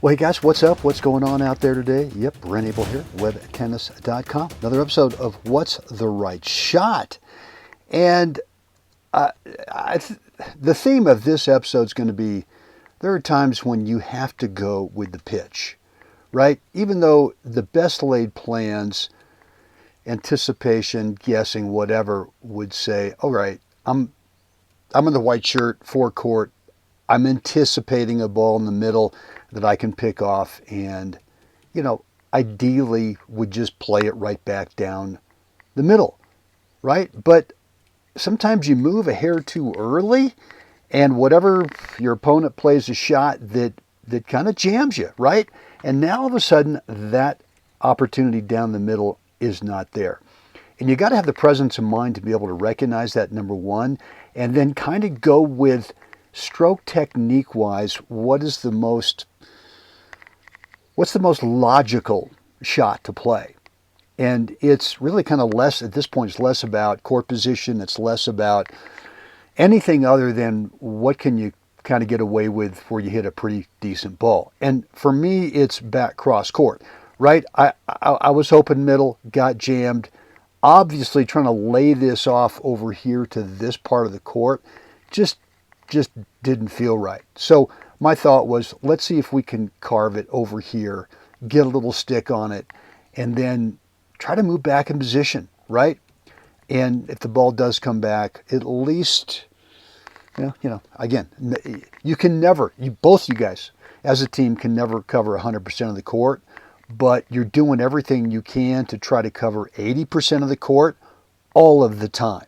Well, hey guys, what's up? What's going on out there today? Yep, Brent Abel here, webtennis.com. Another episode of What's the Right Shot? And uh, I, the theme of this episode is going to be there are times when you have to go with the pitch, right? Even though the best laid plans, anticipation, guessing, whatever, would say, all right, I'm in the white shirt, forecourt. I'm anticipating a ball in the middle that I can pick off and, ideally would just play it right back down the middle, right? But sometimes you move a hair too early and whatever your opponent plays a shot that kind of jams you, right? And now all of a sudden that opportunity down the middle is not there. And you got to have the presence of mind to be able to recognize that, number one, and then kind of go with stroke technique wise, what's the most logical shot to play? And it's really kind of less, at this point, it's less about court position. It's less about anything other than what can you kind of get away with where you hit a pretty decent ball. And for me, it's back cross court, right? I was hoping middle, got jammed. Obviously trying to lay this off over here to this part of the court just didn't feel right. So my thought was, let's see if we can carve it over here, get a little stick on it, and then try to move back in position, right? And if the ball does come back, at least, again, you can never, both you guys as a team can never cover 100% of the court, but you're doing everything you can to try to cover 80% of the court all of the time,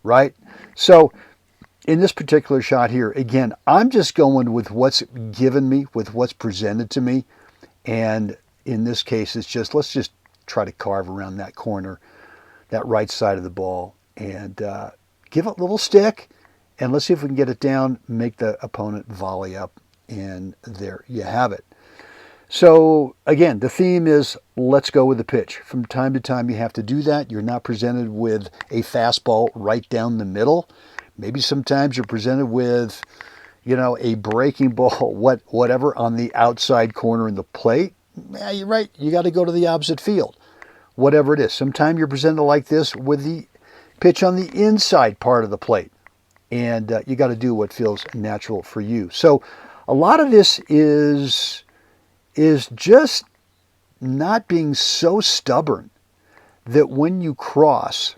right? So in this particular shot here, again, I'm just going with what's given me, with what's presented to me. And in this case, it's just, let's just try to carve around that corner, that right side of the ball, and give it a little stick. And let's see if we can get it down, make the opponent volley up, and there you have it. So again, the theme is let's go with the pitch. From time to time, you have to do that. You're not presented with a fastball right down the middle. Maybe sometimes you're presented with, a breaking ball, whatever, on the outside corner in the plate. Yeah, you're right. You got to go to the opposite field, whatever it is. Sometimes you're presented like this with the pitch on the inside part of the plate. And you got to do what feels natural for you. So a lot of this is just not being so stubborn that when you cross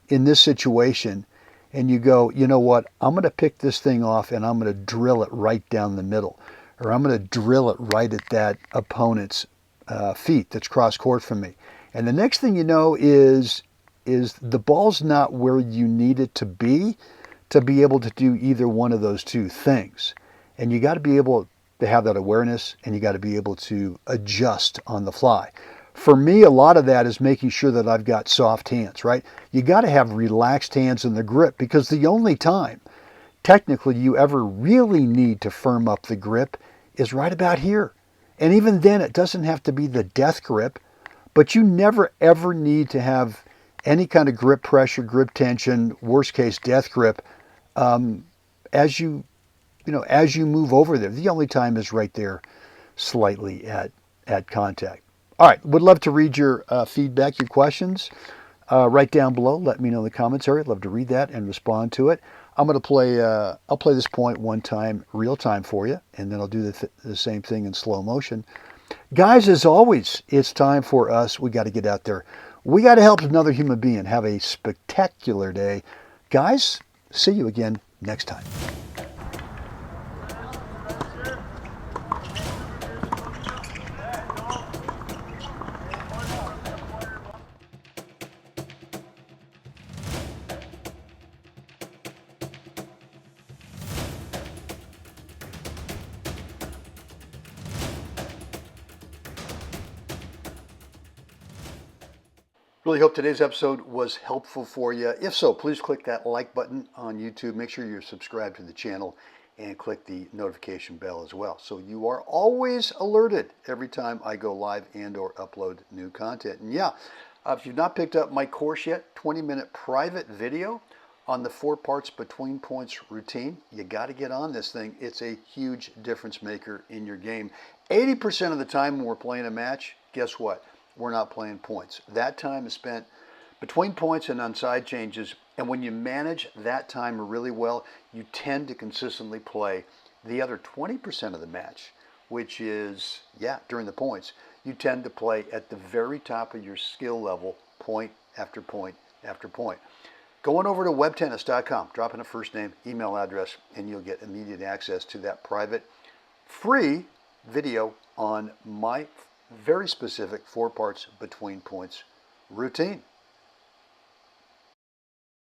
in this situation and you go, you know what, I'm going to pick this thing off and I'm going to drill it right down the middle, or I'm going to drill it right at that opponent's feet that's cross court from me. And the next thing you know is the ball's not where you need it to be able to do either one of those two things. And you got to be able to have that awareness, and you got to be able to adjust on the fly. For me, a lot of that is making sure that I've got soft hands, right? You got to have relaxed hands in the grip, because the only time technically you ever really need to firm up the grip is right about here. And even then, it doesn't have to be the death grip, but you never ever need to have any kind of grip pressure, grip tension, worst case death grip as you move over there. The only time is right there slightly at contact. All right, would love to read your feedback, your questions right down below. Let me know in the comments area. I'd love to read that and respond to it. I'm going to play, I'll play this point one time, real time for you, and then I'll do the same thing in slow motion. Guys, as always, it's time for us. We got to get out there. We got to help another human being have a spectacular day. Guys, see you again next time. Really hope today's episode was helpful for you. If so, please click that like button on YouTube. Make sure you're subscribed to the channel and click the notification bell as well, so you are always alerted every time I go live and or upload new content. And yeah, if you've not picked up my course yet, 20-minute private video on the 4 parts between points routine. You got to get on this thing. It's a huge difference maker in your game. 80% of the time when we're playing a match, guess what? We're not playing points. That time is spent between points and on side changes. And when you manage that time really well, you tend to consistently play the other 20% of the match, which is, during the points. You tend to play at the very top of your skill level, point after point after point. Going over to webtennis.com, drop in a first name, email address, and you'll get immediate access to that private, free video on my very specific 4 parts between points routine.